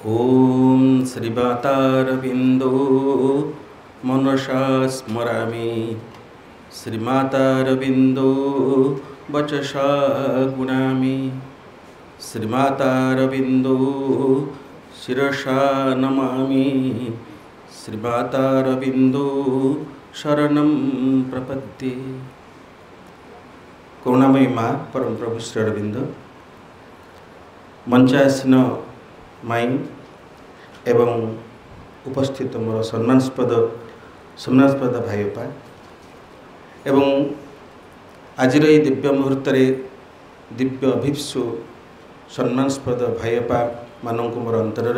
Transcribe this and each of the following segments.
ओम श्रीमातारविंदो मनसा स्मरामि श्रीमातारविंदो वचसा गुणामि श्रीमातारविंदो शिरसा नमामि श्रीमातारविंदो शरणं प्रपद्ये। करुणामयी माँ परम प्रभु श्री अरविंद मंचासीन माई एवं उपस्थित मोर सम्मानस्पद भाई बापा एवं आज दिव्य मुहूर्त दिव्य अभिप्सु सम्मानस्पद भाई बापा मानक मोर अंतर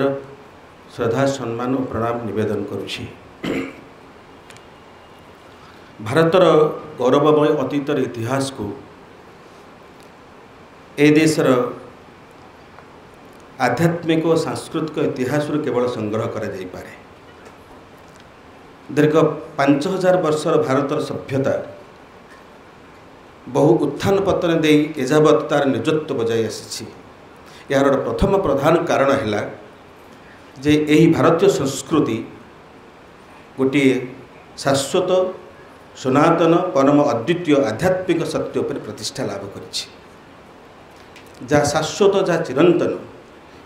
श्रद्धा सम्मान और प्रणाम निवेदन करुछि। भारतर गौरवमय अतीतर इतिहास को ए देशर आध्यात्मिक और सांस्कृतिक इतिहास केवल संग्रह करा जाई पारे। दीर्घ 5000 वर्षर भारतर सभ्यता बहु उत्थान पतन दे एजावत तार निजत्व बजाई आसी। यार प्रथम प्रधान कारण है जे यही भारतीय संस्कृति गोटे शाश्वत सनातन परम अद्वितीय आध्यात्मिक सत्य पर प्रतिष्ठा लाभ करिछि। जहाँ शाश्वत जहाँ चिरंतन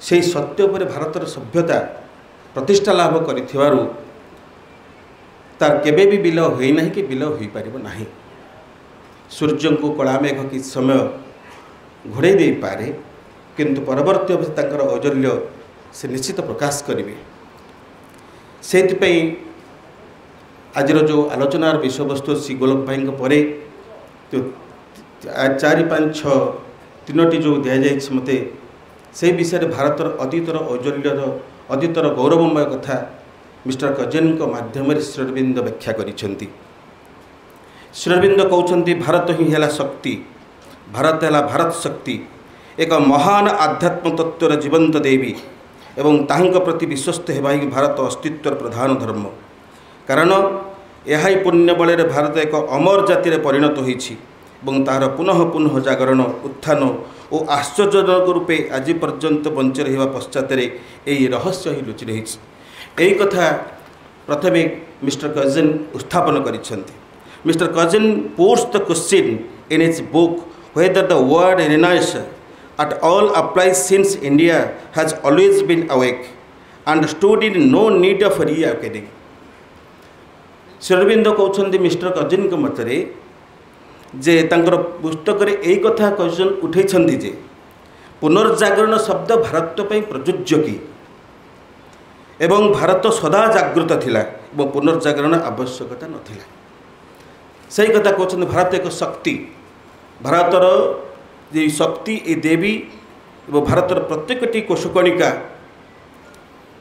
से सत्य पर भारतर सभ्यता प्रतिष्ठा लाभ करिथिवारु तार केबे भी विलय होई नहीं कि विलय होई पारिबो नाही। सूर्य को कला मेघ कि समय घोड़े दे पारे किंतु परवर्ती अवधि तांकर औजल्य से निश्चित प्रकाश करिवे। सेतिपई आजर जो आलोचनार विषय वस्तु श्री गोलक भाई परे तो 4 5 6 3टी जो दिया जाए मते से विषय भारतर अतीतर औजल्यर अतीतर गौरवमय कथा मिस्टर कजेन माध्यम श्री अरविंद व्याख्या करिसेंती। श्री अरविंद कहउछंती भारत ही है शक्ति, भारत है भारत शक्ति, एक महान आध्यात्म तत्वर जीवंत देवी एवं तांक प्रति विश्वस्त हेबा ही भारत अस्तित्वर प्रधान धर्म। कारण यह पुण्य बल भारत एक अमर जाति परिणत होइछि एवं तार पुनः पुनः जागरण उत्थान और आश्चर्यजनक रूपे आज पर्यंत बंच रहा पश्चात यही रहस्य ही लुचि रही। यही कथा प्रथमे मिस्टर कजेन उत्थापन करिसेंती। Mister Cousins posed the question in its book whether the word renaissance at all applies since India has always been awake and stood in no need of reawakening। Shri Aurobindo कहते मिस्टर कजेन के मतरे जे तांकर पुस्तक रे एई कथा question उठेछंती जे पुनर्जागरण शब्द भारत पई प्रयोज्य कि एवं भारत सदा जागृत थिला एवं पुनर्जागरण आवश्यकता नथिला। सही कथा कहते भारत एक शक्ति, भारतर जे शक्ति ए देवी एवं भारतर प्रत्येकटी कोशकणिका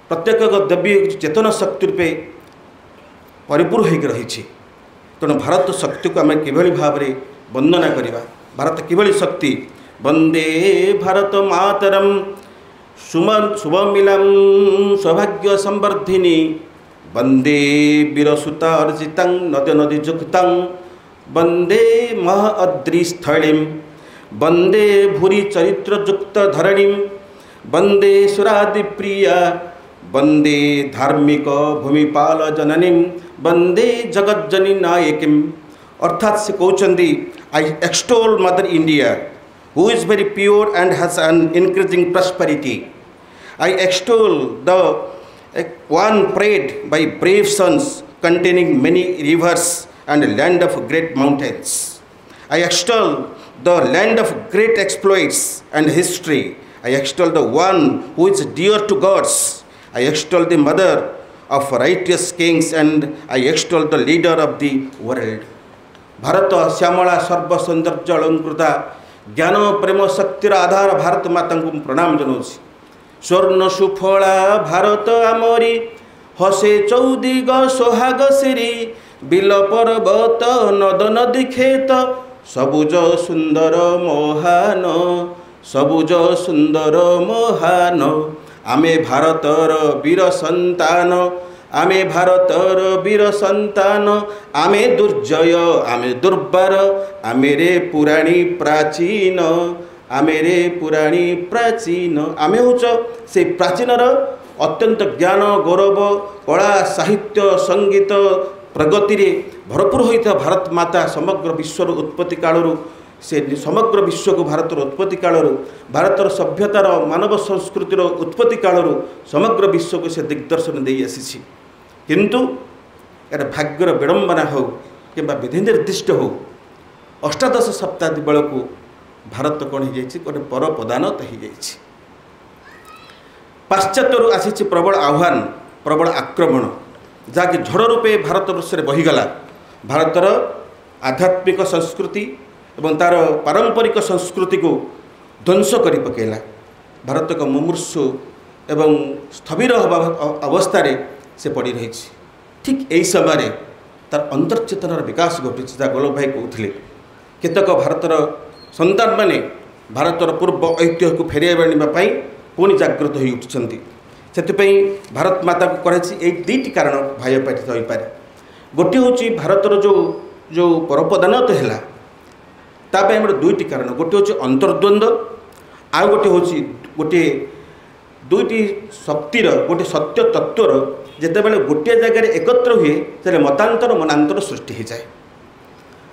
प्रत्येक देवी चेतन शक्ति रूपे परिपूर्ण होकर रही। तेणु भारत शक्ति को आम किभली भाव में वंदना करवा। भारत किभली शक्ति वंदे भारत मातरम शुभमिलम सौभाग्य संवर्धिनी वंदे वीरसुता अर्जितं नद नदी जुक्तं वंदे मह अद्रिस्थलीं वंदे भूरि चरित्रयुक्त धरणीं वंदे सुरादि प्रिया वंदे धार्मिक भूमिपाल जननीं वंदे जगज्जनी नायकीं। अर्थात से कहते I extol mother India who is very pure and has an increasing prosperity. I extol the one prayed by brave sons containing many rivers and land of great mountains। I extol the land of great exploits and history। I extol the one who is dear to gods। I extol the mother of righteous kings and I extol the leader of the world। Bharat श्यामला सर्व सौंदर्य अलंकृता ज्ञान प्रेम शक्तिर आधार भारत माता को प्रणाम जनाऊँ। स्वर्ण सुफला भारत आमरी हसे चौदिग सोहाग सिरी बिल पर्वत नद नदी खेत सबुज सुंदर मोहान सबुज सुंदर मोहान। आमे भारतर वीर संतान आमे भारतर वीर संतान आमे दुर्जय आमे दुर्बार आमे रे पुराणी प्राचीन आमे रे पुराणी प्राचीन आमे हूँ से प्राचीनर अत्यंत ज्ञान गौरव कला साहित्य संगीत प्रगति रे भरपूर होता भारत माता समग्र विश्वर उत्पत्ति कालरू से समग्र विश्व को भारतर उत्पत्ति कालरू भारतर सभ्यतार मानव संस्कृतिर उत्पत्ति कालरू समग्र विश्व को से दिग्दर्शन दे आसी किंतु यार भाग्यर विडंबना हो कि विधि निर्दिष्ट हो अष्टादश शताब्दी बेलू भारत कौन हो गोटे पर पदानत हो जाए पाश्चात्य आसी प्रबल आह्वान प्रबल आक्रमण जहाँकि झड़ रूपे भारतवर्ष में बहीगला भारतर आध्यात्मिक संस्कृति एवं तार पारंपरिक संस्कृति को ध्वंस कर पकेला भारत को मुमूर्षु एवं स्थविर अवस्था से पड़ रही ठीक यही समय तार अंतर्चेतनार विकास घटी जहाँ गोलक भाई कहते केतक भारतर संतान माने भारतर पूर्व ऐतिह्य को फेर आने पुणी जागृत हो उठिंट से भारत माता को कराई दुईट कारण भाई पाठित हो पारे गोटे हूँ भारतर जो जो परपदानत है तापाई आम दुईट कारण गोटे हूँ अंतर्द्वंद आउ गोटे हूँ गोटे दुईटी शक्तिर गोटे सत्य तत्वर जितेबाला गोटे जगार एकत्र हुए तेरे मतांतर मनांतर सृष्टि हो जाए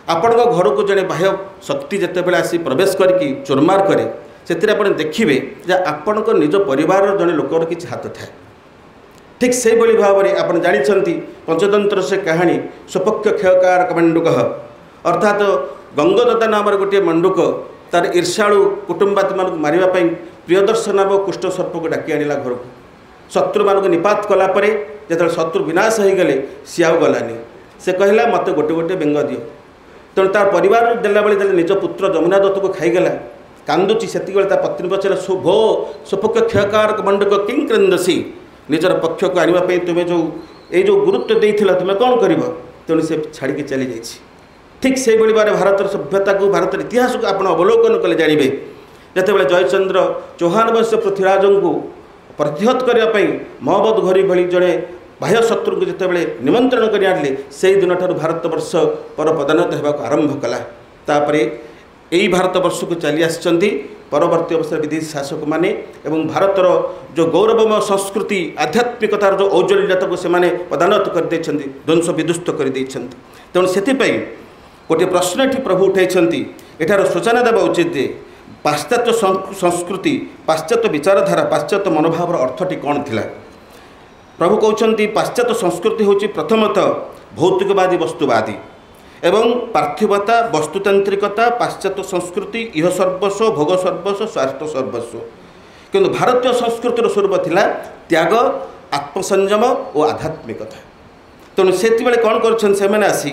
आपण घर को जड़े बाह्य शक्ति जितेबाला आसी प्रवेश करके चोरमार करे से देखिए जे आपण निज परिवार जड़े लोकर किसी हाथ थाए ठीक से भाव में आप जानते पंचतंत्र से कहानी स्वपक्ष क्षयकार मंडुक अर्थात गंगदत्ता नाम गोटे मंडुक तार ईर्षाणु कुटुंबात मान मारे प्रियदर्शन नाम कुष्ठ सर्प को डाकी आनिला घर को शत्रु मान निपात कलापर जो शत्रु विनाश हो गले सी आउ गलानी से कहला मत गोटे गोटे बेंग दियो तेणु तार परिवार देला बेले निज पुत्र जमुना दत्त को खाईगला कांदुची से पत्नी पचारे भो स्वपक्ष क्षयकार मंडक किं क्रंदसी निजर पक्ष को आने तुम्हें जो गुरुत्व देइथिला तुम्हें कौन कर तेणु से छाड़ी चली जाइए ठीक से भाव भारत सभ्यता को भारत इतिहास को आप अवलोकन कले जानवे जितेबाला जयचंद्र चौहान वंश पृथ्वीराज को प्रतिहत करने महबद घरी भली जड़े बाह्य शत्रु को जितेबाला निमंत्रण कर आनिले से दिन ठार भारतवर्ष पर पदानत होगा आरंभ कला यही भारतवर्ष को चली आसी परवर्ती अवस्था विदेशी शासक माने एवं भारतर जो गौरवमय संस्कृति आध्यात्मिकतार जो औज्ज्वल्यता को से पदानत कर ध्वंस विध्वस्त कर तेणु से गोटे प्रश्न ये प्रभु उठाई एठार सूचना देवा उचित जे पाश्चात्य संस्कृति पाश्चात्य विचारधारा पाश्चात्य मनोभाव अर्थटी कौन थिला प्रभु कहते पाश्चात्य संस्कृति हूँ प्रथमतः भौतिकवादी वस्तुवादी एवं पार्थिवता वस्तुतांत्रिकता पाश्चात्य संस्कृति इह सर्वस्व भोग सर्वस्व स्वार्थ सर्वस्व किंतु भारतीय संस्कृतिर स्वरूप थिला त्याग आत्मसंयम और आध्यात्मिकता तेणु से कौन कर आसी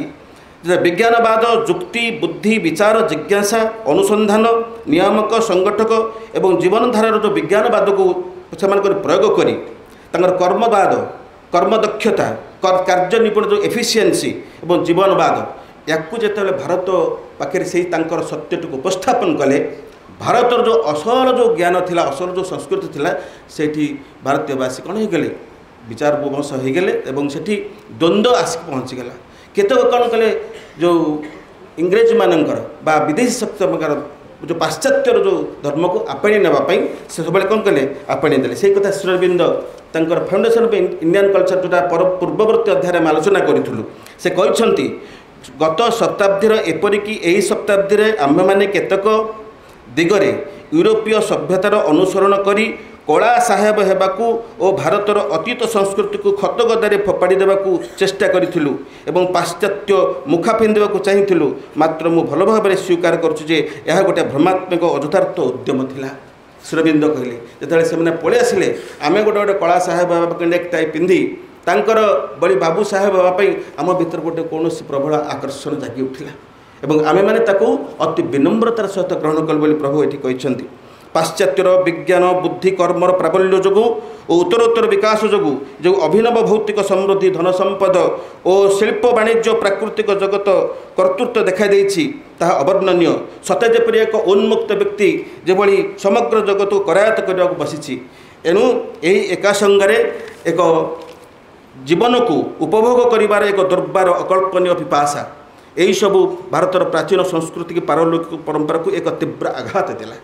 विज्ञानवाद जुक्ति बुद्धि विचार जिज्ञासा अनुसंधान नियामक संगठक एवं जीवनधारार जो विज्ञानवाद को से प्रयोग करी कर्मवाद कर्मदक्षता कार्य निपुण जो एफिशिएंसी एवं जीवनवाद या भारत पाखे से सत्यटी को उपस्थापन कले भारतर जो असल जो ज्ञान थिला असल जो संस्कृति थिला सेठी भारतीयवासी कौन हो गले विचार विमर्श हो गले एवं सेठी द्वंद्व आसिक पहुँचीगला केतक कौन कले जो इंग्रेज मानकर बा विदेशी शक्ति जो पाश्चात्य जो धर्म को आपणी नापी से सब कौन कले आपणी देले से कथा श्री अरविंद तंकर फाउंडेशन ऑफ इंडियन कल्चर जोटा पूर्ववर्ती अध्याय में आलोचना करूँ से कहते गत शताब्दीर एपरिकी यही शताब्दी आम मैंने केतक दिगरे यूरोपीय सभ्यतार अनुसरण करी कला साहेब हेबाकू और भारतर अतीत संस्कृति को खतगदारे फोपाड़ी देवाकू चेष्टा करिथिलु एवं पाश्चात्य मुखा पिंधिबाकू चाहिथिलु मात्र मु भल भाव स्वीकार करुछु जे यह गोटे भ्रमात्मक अजथार्थ उद्यम थिला श्रीअरविंद कहले जेतले से पळि आसिले आमे गोटे गोटे कला साहेब हेबाकू नेकटाई पिंधि तांकर बड़ी बाबू साहेब हेबापई आम भीतर गोटे कौनसी प्रबल आकर्षण जागी उठिला एवं आमे माने ताकू अति विनम्रतार सहित ग्रहण कल बोली प्रभु एठी कहिसेंती पाश्चात्यर विज्ञान बुद्धि कर्मर प्राबल्य जो और उत्तरोत्तर विकास जो जो अभिनव भौतिक समृद्धि धन संपद और शिल्प वाणिज्य प्राकृतिक जगत कर्तृत्व देखा ताहा अवर्णनीय सते जेपरि एक उन्मुक्त व्यक्ति जेभली समग्र जगत को करायत्त करने को बसी एणु यही एका संगरे एक जीवन को उपभोग करिवार एक दुर्बार अकल्पनीय पिपासा यही सबू भारतर प्राचीन संस्कृति की पारलौकिक परंपरा को एक तीव्र आघात देला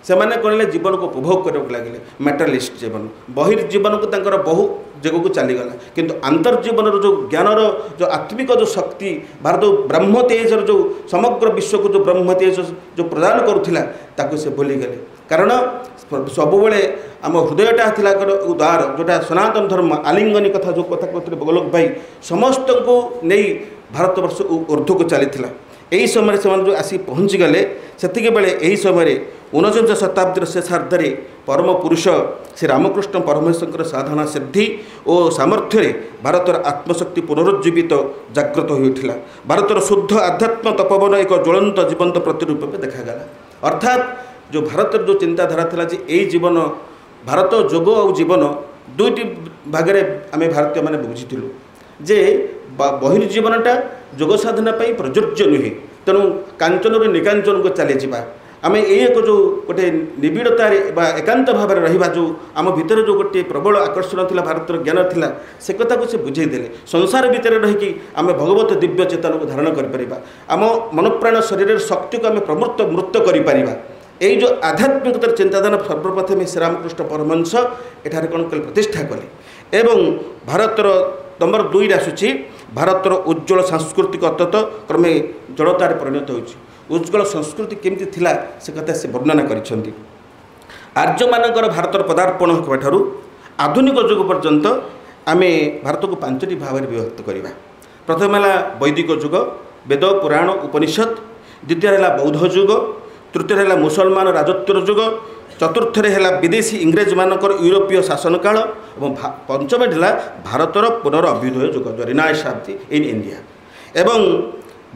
ସେମାନେ कहले जीवन को उपभोग करने लगे मेटेरियलिस्ट जीवन बहिर्जीवन को तंकर बहु जगह को चलीगला किंतु अंतर्जीवन जो ज्ञानर जो आत्मिक जो शक्ति भारत ब्रह्म तेजर जो समग्र विश्व को जो ब्रह्म तेज जो प्रदान करुला ताको से भूलीगले कारण सबुबले आम हृदयटा थिला उदार जोटा सनातन धर्म आलिंगनी कथा जो कथा कहते गोलोक भाई समस्त को नहीं भारतवर्ष ऊर्ध्व को चली यही समय से जो आसी पहुँची गले से बेले यही समय 49 शताब्दी शेषार्धे परम पुरुष श्री रामकृष्ण परमहंसर साधना सिद्धि और सामर्थ्य भारतर आत्मशक्ति पुनरुज्जीवित जागृत होता भारतर शुद्ध आध्यात्म तपोवन एक ज्वलंत जीवंत प्रतिरूप में देखागला अर्थात जो भारतर जो चिंताधारा था जे यही जीवन भारत जोग और जीवन दुईटी भागे आम भारतीय मैंने बुझीलु जे बहिर्जीवनटा जोग साधना प्रযোज्य नुहे तेणु कांचन निकांचन को चली जावा आम एक जो गोटे निबिड़तार एकांत भाव रहा जो आम भितर जो गोटे प्रबल आकर्षण थी भारत ज्ञान थी से कथा को से बुझेदे संसार भितर रहीकि आम भगवत दिव्य चेतन को धारण कर आम मनप्राण शरीर शक्ति को आम प्रमूर्त मृत कर यही जो आध्यात्मिकतार चिंताधारा सर्वप्रथम श्रीरामकृष्ण परमहंस एठारे कौन कले प्रतिष्ठा कले एवं भारतर नंबर 2 आसूची भारतर उज्ज्वल सांस्कृतिक अत्यत क्रमे जड़तार परिणत होती उज्ज्वल संस्कृति केमती थिला से कथा से वर्णना करिसेंती आर्य मानकर भारतर पदार्पण होगा ठारू आधुनिक युग पर्यंत आम भारत को 5टी भाव में विभक्त करवा प्रथम है वैदिक युग वेद पुराण उपनिषद द्वितीय है बौद्ध युग तृतीय है मुसलमान राजत्वर युग चतुर्थ है विदेशी इंग्रेज मानकर यूरोपीय शासन काल और पंचम है भारतर पुनरअभ्युदय युग जो रिनाइसेंस इन इंडिया एवं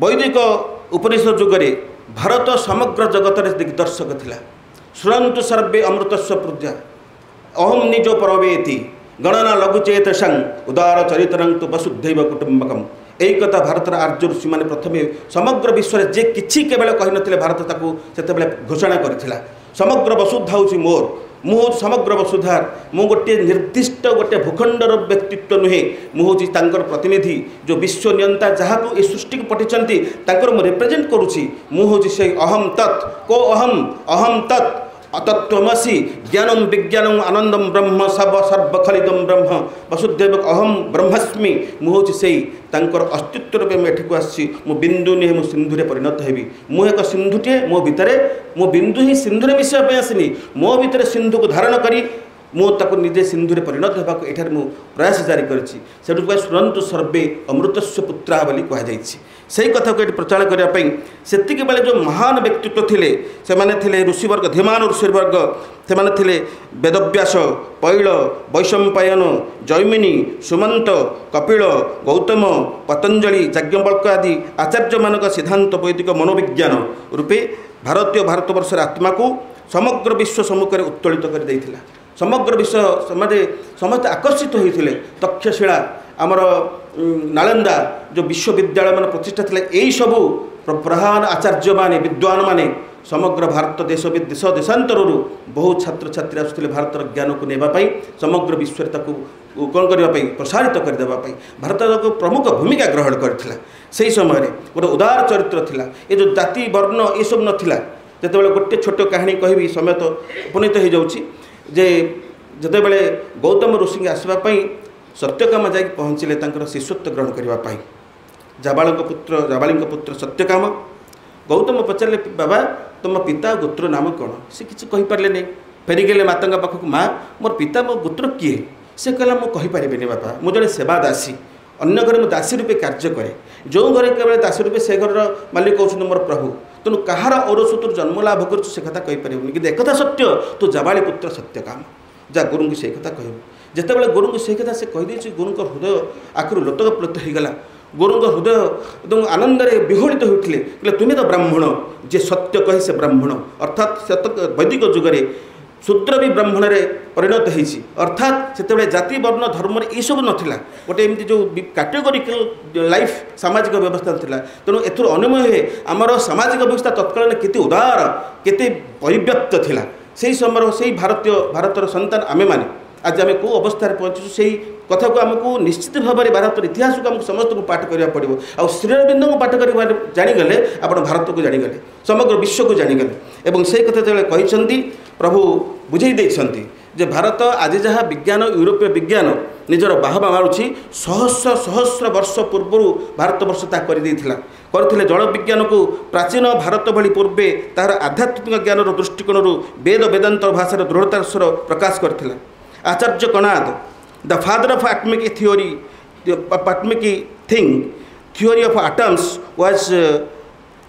वैदिक उपनिषद युग भारत समग्र जगत दिग्दर्शक थिला श्रुणन्तु सर्वे अमृतस्व प्रज्ञा अहम निजो परवेति गणना लघुचेत संग उदार चरित्रं तु वसुधैव कुटुंबकम यही कथा भारतर आर्य ऋषि मैंने प्रथम समग्र विश्व में जे किछि केवल कही नथिले भारत ताकू सेतेबेले घोषणा करथिला समग्र वसुधा हूँ मोर मु हूँ समग्र वसुधार मु गोटे निर्दिष्ट गोटे भूखंडर व्यक्तित्व नुहे मु हूँ प्रतिनिधि जो विश्व नियंता जहाँ को ये सृष्टि को पठिंचंती मु रिप्रेजेंट करुँची मु हूँ से अहम तत् को अहम तत् अतत्वमसि ज्ञानम विज्ञानम आनंदम ब्रह्म सर्वखलिदम ब्रह्म वसुदेव अहम ब्रह्मस्मि मु हूँ से अस्तित्व रूपे मुझे आसी मु बिंदु नुहे मु सिंधुरे परिणत हेबी मु एक सिंधुटे मो भितर मो बिंदु ही सिंधुरे मिसवा आसनी मो भितर सिंधु को धारण करी मुझे निजे सिंधुरे परिणत होगा ये मु प्रयास जारी करी शुणन्तु सर्वे अमृतस्व पुत्रा बोली कहुई से कथा को ये प्रचार करने से बेले जो महान व्यक्तित्व थे से ऋषिवर्ग धीमान ऋषिवर्ग से वेदव्यास पैल वैशंपायन जैमिनी सुमंत कपिल गौतम पतंजलि याज्ञवल्क्य आदि आचार्य मानक सिद्धांत वैदिक मनोविज्ञान रूपे भारतवर्षर आत्मा को समग्र विश्व सम्मुख में उत्तोलित कर देइथिला समग्र विश्व समस्त आकर्षित होते तक्षशिला आमर नालंदा जो विश्वविद्यालय मान प्रतिष्ठा थी यही सबू प्रधान आचार्य माने विद्वान माने समग्र भारत देश देश देशांतर बहुत छात्र छात्री आसुले भारत ज्ञान को नेबाई समग्र विश्व कौन करने प्रसारित करदेवाई भारत को प्रमुख भूमिका ग्रहण करथिला से समय गोटे उदार चरित्र थिला ये जो जाति वर्ण ये सब नाला जिते गोटे छोट कहानी कहबी समय तो उपनीत हो जाऊँगी जे जिते बड़े गौतम ऋषि आसवाई सत्यकाम जा पहुँचले शिष्यत्व ग्रहण करने जाबाली पुत्र सत्यकाम गौतम पचारे बाबा तुम पिता गोत्र नाम कौन से किसी कहींपारे नहीं फेरिगले माता पाखक माँ मोर पिता मो गोत्र किए से कहला मुझे बापा मुझे जड़े सेवा दासी अन्य घर मुझे दासी रूपे कार्य करे जो घर केवल दासी रूपे से घर मालिक कहते मोर प्रभु तेणु कहार औरस तू जन्म लाभ कर कथा कहीपर कि एक सत्य तू जाबाली पुत्र सत्यकाम जा गुरु को से कथा कह जितेबाला गुरु को से कथा से कहीदे गुरु हृदय आखिर लोतकप्लुत होगला गुरु हृदय एकदम आनंद विहोलित होते कहले तुम्हें तो ब्राह्मण जे सत्य कहे से ब्राह्मण अर्थात वैदिक जुगे शूद्र भी ब्राह्मण परिणत होती अर्थात से जाति वर्ण धर्म ये सब नाला गोटे एमती जो कैटेगोरिकल लाइफ सामाजिक व्यवस्था था तेणु एथुर अनुमय हुए आमर सामाजिक व्यवस्था तत्कालीन केते उदार केते परिव्यक्त थिला से समय से भारतर संतान आमे माने आज आम कौ अवस्था पहुँचु से कथा को आमको निश्चित भाव में भारत इतिहास को आमको समस्त को पाठ करने पड़ो आ श्रीअरविंद को पाठ कर जाणीगले आप भारत को जाणीगले समग्र विश्व को जाणीगले से कथा जो कहते प्रभु बुझे देइछन्ति जे भारत आज जहाँ विज्ञान यूरोपीय विज्ञान निजर बाहबा मारुछि सहस्र सहस्र वर्ष पूर्व भारत वर्ष ता करथिले जल विज्ञान को प्राचीन भारत भली पूर्वे तार आध्यात्मिक ज्ञान दृष्टिकोण वेद वेदांत भाषार दृढ़तार स्वर प्रकाश करथिला। आचार्य Kanad the father of atomic theory of atoms was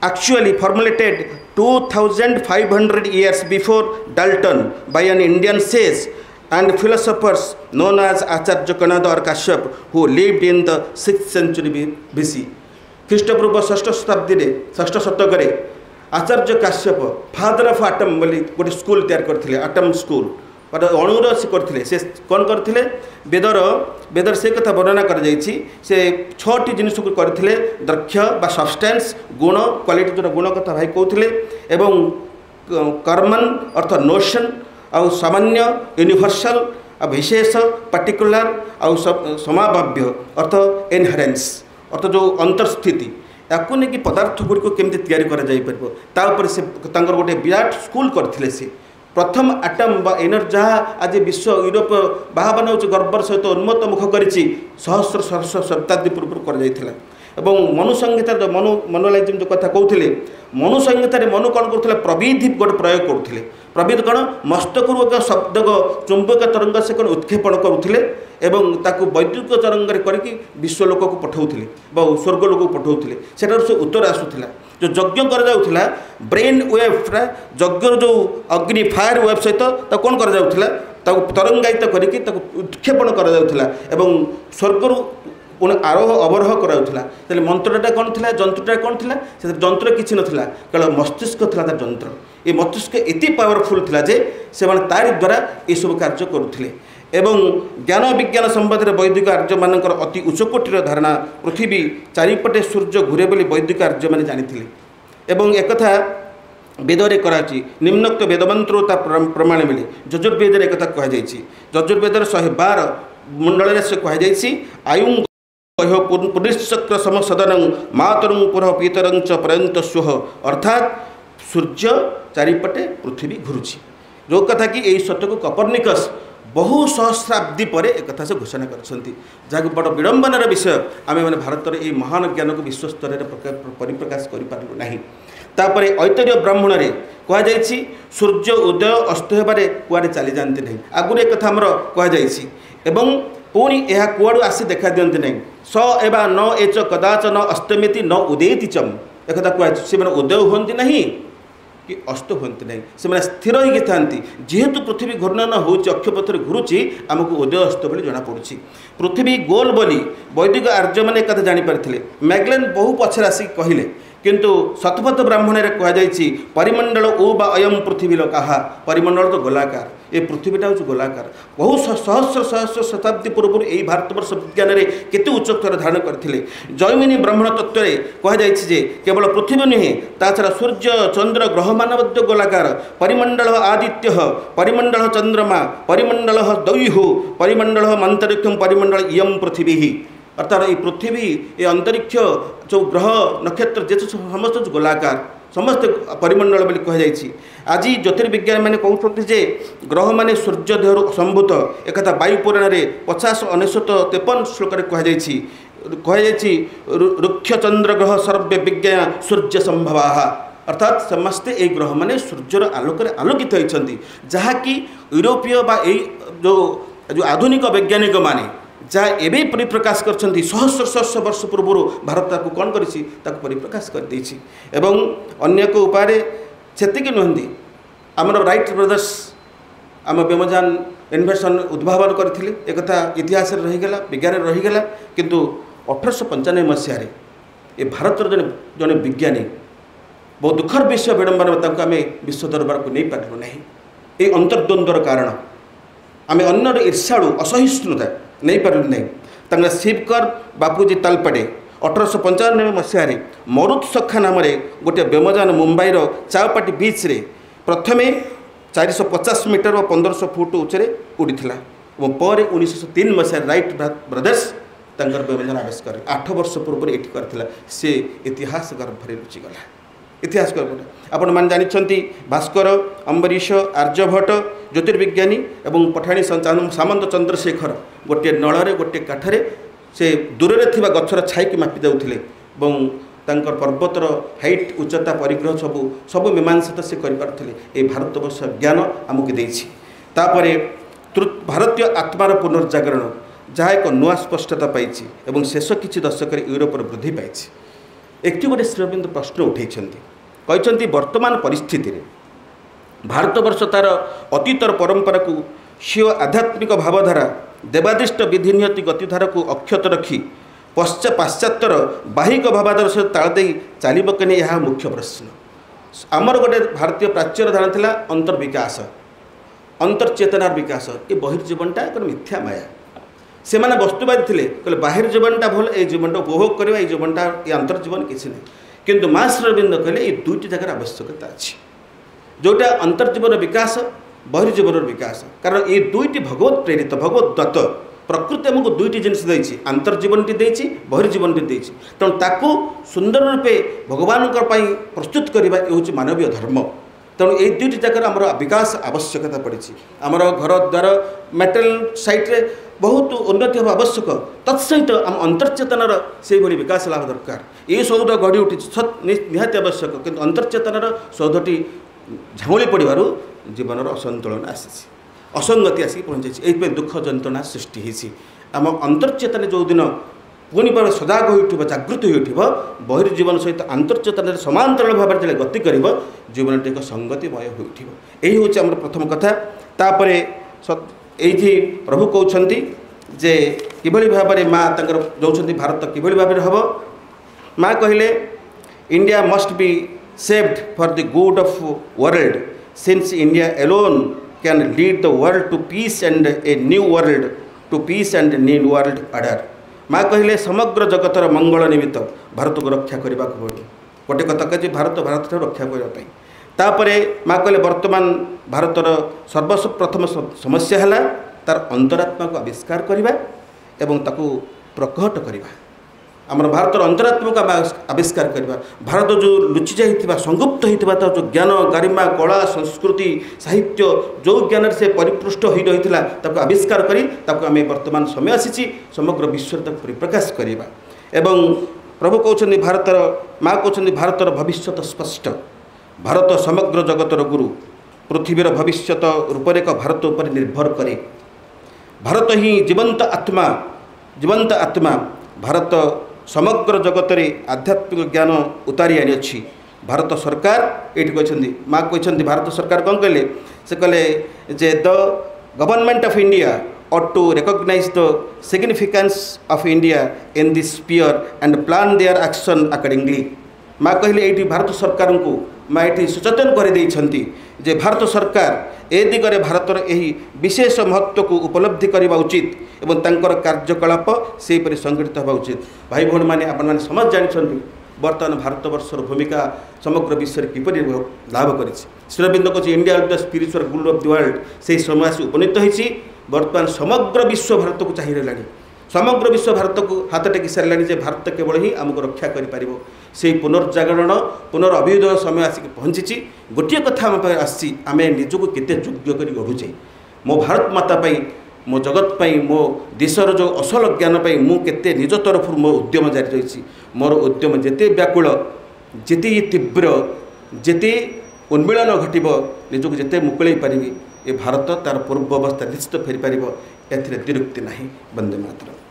actually formulated 2500 years before Dalton by an Indian sage and philosophers known as Acharya Kanada or Kashyap, who lived in the 6th century BC. ख्रीष्टपूर्व 6th शताब्दी रे 6th शतक रे आचार्य Kashyap father of atom बोली गोटे school तैयार करथिले atom school और अणुर से करथिले से कोन करथिले वेदर से कथा वर्णना कर जाइछि से 6टी जिनिस को करथिले दक्ष बा सब्सटेंस गुण क्वालिटी जो गुण कथा भाई कहथिले एवं कर्मन अर्थ नोशन आ सामान्य यूनिवर्सल आ विशेष पर्टिकुलर आ समाभाव्य अर्थ इनहेरेंस अर्थ जो अंतर्स्थिति याकू नहीं कि पदार्थ गुड़ी को केमती तैयारी करा जाई परबो ता ऊपर से तांगर गोटे विराट स्कूल करथिले से प्रथम एटम बा एनर्जी जहाँ आज विश्व यूरोप बाहबन हो गर्वर सहित उन्मत्त मुख करिछि सहस्र सहस्र शताब्दी पूर्व कर जाइथिला। एवं मनु संहिता जो मनोलाइजम जो कथा कहते मनु संहितार मनु कौन करुले प्रविधि गोटे प्रयोग करुले प्रविधि कौन मस्तक एक शब्द चुंबक तरंग से कौन उत्क्षेपण करुले एवं ताकू वैद्युतिक तरंग करके विश्वलोक को पठाऊले स्वर्गलोक को पठाऊले से उत्तर आसूला जो यज्ञ कर ब्रेन वेव्रा यज्ञ जो अग्नि फायर वेव सहित कौन कर तरंगायित करके उत्क्षेपण कर स्वर्ग पुणी आरोह अवरोह कराउथला मंत्रटा कौन थी जंत्रटा कौन थी से जंत्र किसी नाला केवल मस्तिष्क था तार जंत्र ये मस्तिष्क एति पावरफुल थिला जे से तारि द्वारा ये सब कार्य करुले एवं ज्ञान विज्ञान संबंध में वैदिक आर्य मान अति उच्चकोटीर धारणा पृथ्वी चारिपटे सूर्य घूरे बोली वैदिक आर्य मैंने जानी एवं एक वेदरे कराची निम्नोक्त वेदमंत्रोता प्रमाण मिले यजुर्वेद एक कहुई यजुर्वेदर 112 मंडल से कहुई आयुं पुनश्चक्र समसदनं मातरं पुरः पीतरं च प्रयंत स्व अर्थात सूर्य चारिपटे पृथ्वी घुरुची जो कथा कि यही सत्य को कपर्निकस बहु सहस्राब्दी पर एक कथा से घोषणा करछंती जहाँ बड़ विडंबनार विषय आम मैंने भारत में यह महान ज्ञान को विश्व स्तर में परिप्रकाश करूँ ना तापर ऐतरीय ब्राह्मण में कहुई सूर्य उदय अस्त होबारे कुआडे चली जाती नहीं आगुरी एक कथा आमर कहुई एवं पुणी यह कुआड़ू आसी देखा दिखती नहीं स एवं न एच कदाच न अस्तमेति न उदेति चम एक कथा कहुई से उदय हुंती नहीं कि अस्त हुंती नहीं से स्थिर होगी था जेहेतु पृथ्वी घूर्णन हो अक्षपथर घुरुची आमको उदय अस्त बोली जना पड़ी पृथ्वी गोल बोली वैदिक आर्य मैंने कथा जानीपारे मैग्लेन बहु पछरे आसिक कहले किंतु शतपथ ब्राह्मण में कहुई परिमंडल ओ बा अयम पृथ्वी लोका परिमंडल तो गोलाकार ये पृथ्वीटा हूँ गोलाकार बहु सहस्र सहस्र शताब्दी पूर्व यही भारतवर्ष विज्ञान में केते उच्चतर धारण करते जैमिनी ब्राह्मण तत्व कहुई केवल पृथ्वी नुहे ता छड़ा सूर्य चंद्र ग्रह मान गोलाकार परिमंडल आदित्य परिमंडल चंद्रमा परिमंडल दैहु परिमंडल अंतरिक्षम परिमंडल इयम पृथ्वी अर्थात ये पृथ्वी ये अंतरिक्ष जो ग्रह नक्षत्र जे समस्त गोलाकार समस्त परिमंडल बोली कहुई आज ज्योतिर्विज्ञान मैंने कहते जे ग्रह माने सूर्य देहर संभूत एक वायु पुराण में 50 99 53 श्लोक कहुई रुक्ष चंद्र ग्रह सर्वे विज्ञा सूर्य संभवा अर्थात समस्ते ये ग्रह माने सूर्यर आलोक आलोकित होती जहाँकि यूरोपीय बा जो आधुनिक वैज्ञानिक माने जहाँ एवं परिप्रकाश कर सहस्र सहस्र वर्ष पूर्व भारत को कौन कर परिप्रकाश कर अन्य को उपाय से नुहति आमर राइट ब्रदर्स आम व्यमजान इन्वेंशन उद्भावन करते एक इतिहास रहीगला विज्ञान रहीगला किंतु 1895 मसीह ये भारत जड़े विज्ञानी बहुत दुखर विषय विडंबन आम विश्व दरबार को नहीं पार्लु ना ये अंतर्द्वंद्वर कारण आम अन्यर ईर्षाड़ू असहिष्णुता नहीं पार्लु नहीं शिवकर बापूजी तालपड़े 1895 मसीह मरुत सखा नाम गोटे व्यमजान मुंबईर चावपाटी बीच रे प्रथमे 450 मीटर और 1500 फुट उच्चरे उड़ीला और 1903 मसीह राइट ब्रदर्स व्यमजान आविष्कार 8 वर्ष पूर्व ये करथिला से इतिहास गर्भरे लुचिगला इतिहास आपण मैंने जानते भास्कर अम्बरीश आर्यभट्ट ज्योतिर्विज्ञानी एवं पठाणी सामंत चंद्रशेखर गोटे नल गोटे काठरे से दूर में गचर छाई की मापी जाऊे तांकर पर्वतर हाइट उच्चता परिग्रह सब मीमांसा से करें भारतवर्ष ज्ञान आमको देपर भारतीय आत्मार पुनर्जागरण जहाँ एक नुआ स्पष्टता पाई और शेष किसी दशक यूरोप वृद्धि पाई एक गोटे श्री अरविंद प्रश्न उठे वर्तमान परिस्थिति रे भारतवर्ष तार अतीतर परंपरा को स्वीय आध्यात्मिक भावधारा देवादिष्ट विधिनियति गतिधारा को अक्षत रखी पाश्चात्यर बाहिक भावधारा सहित ताल दे चलो कि यह मुख्य प्रश्न आमर गोटे भारतीय प्राच्यर धारणा थिला अंतर्विकास अंतर्चेतनार विकास ये बहिर्जीवनटा एक मिथ्या माया से मैंने वस्तुवादी थे कहले बाहिर जीवनटा भल ये जीवनटा उपभोग करवा ये जीवनटा ये अंतर्जीवन किसी ना किंतु माँ श्री अरविंद कहले ये दुईटी जगार आवश्यकता अच्छी जोटा अंतर्जीवन विकास बहिर्जीवन विकास कारण ये दुईटी भगवत प्रेरित भगवत दत्त प्रकृति आमको दुईटी जिनस देती अंतर्जीवन टी देती बहिर्जीवन टी देती तेणु ताकू सुंदर रूपे भगवान प्रस्तुत करवा ये हूँ मानवीय धर्म तेणु ये दुईटी जगार आम विकास आवश्यकता पड़ी आमर घर द्वार मेटेरियल साइट्रे बहुत उन्नति होगा आवश्यक तत्सहित आम अंतर्चेतनार से भाई विकास लाभ दरकार ये सौध गढ़ी उठी निहाती आवश्यक किंतु अंतर्चेतनार सौधटी झाऊली पड़ू जीवन असंतुलन आसी असंगति आसिक पहुँची ये दुख जंत्रणा सृष्टि होती आम अंतर्चेतन जो दिन पुणी भाव सजाग हो जागृत हो बहिर्जीवन सहित अंतर्चेतन समांतर भाव में गति कर जीवन टी एक संगतिमय होती हूँ आम प्रथम कथा तापर ये प्रभु कहते जे किभली भाव में माँ जो भारत किभली भाव हम माँ कहले India must be saved for the good of world since India alone can lead the world to peace and a new world to peace and new world order माँ कहले समग्र जगतर मंगल निमित्त भारत को रक्षा करने को पड़े गोटे कथा कहे भारत भारत रक्षा करने तापरे माँ कहले वर्तमान भारतर सर्वप्रथम समस्या है तार अंतरात्मा को आविष्कार करवा एवं ताकू प्रकट करवा आमर भारतर अंतरात्मा को आविष्कार करवा भारत जो लुचि जाइथिबा संगुप्त होता जो ज्ञान गारिमा कला संस्कृति साहित्य जो ज्ञान से परिपृष्ट हो रही ताको आविष्कार करी ताको आमे वर्तमान समय आसी समग्र विश्व तक परिप्रकाश करवा एवं प्रभु कहते भारतर माँ कहते भारतर भविष्यत स्पष्ट भारत समग्र जगतर गुरु पृथ्वीर भविष्यत रूपरेख भारत उपर निर्भर करे भारत ही जीवंत आत्मा भारत समग्र जगत में आध्यात्मिक ज्ञान उतारी आनी अच्छी भारत सरकार ये कहते माँ कहते भारत सरकार कौन कहले से कहले जे the government of India ought to recognize the significance of India in this sphere and plan their action accordingly माँ कहले ये भारत सरकार को माँ ये सचेतन कर जे भारत सरकार ए दिगरे भारतर यही विशेष महत्व को उपलब्धि करने उचित एवं तांकर कार्यकलाप से संगठित होगा उचित भाई भौणी मैंने आपण समझ जानते बर्तमान भारतवर्षर भूमिका समग्र विश्व किपर लाभ कर श्री अरविंद को India the spiritual Guru of the world से समय से उपनीत होती बर्तमान समग्र विश्व भारत को चाहिए समग्र विश्व भारत को हाथ टेकी सारे जे भारत केवल ही आमको रक्षा कर से पुनर्जागरण पुनर्अभ्युदय समय आसिक पहुँची गोटे कथा आम निजक केते योग्य कर गढ़ुचे मो भारत माता मो जगत मो देशर जो असल ज्ञान मुझे निज तरफ मो उद्यम जारी रही मोर उद्यम जिते व्याकुल जिते तीव्र जिते उन्मीलन घटव निजक जिते मुकुल पारि ये भारत तार पूर्व अवस्था निश्चित फेरी पार एतिरुक्ति ना। वंदे मातरम।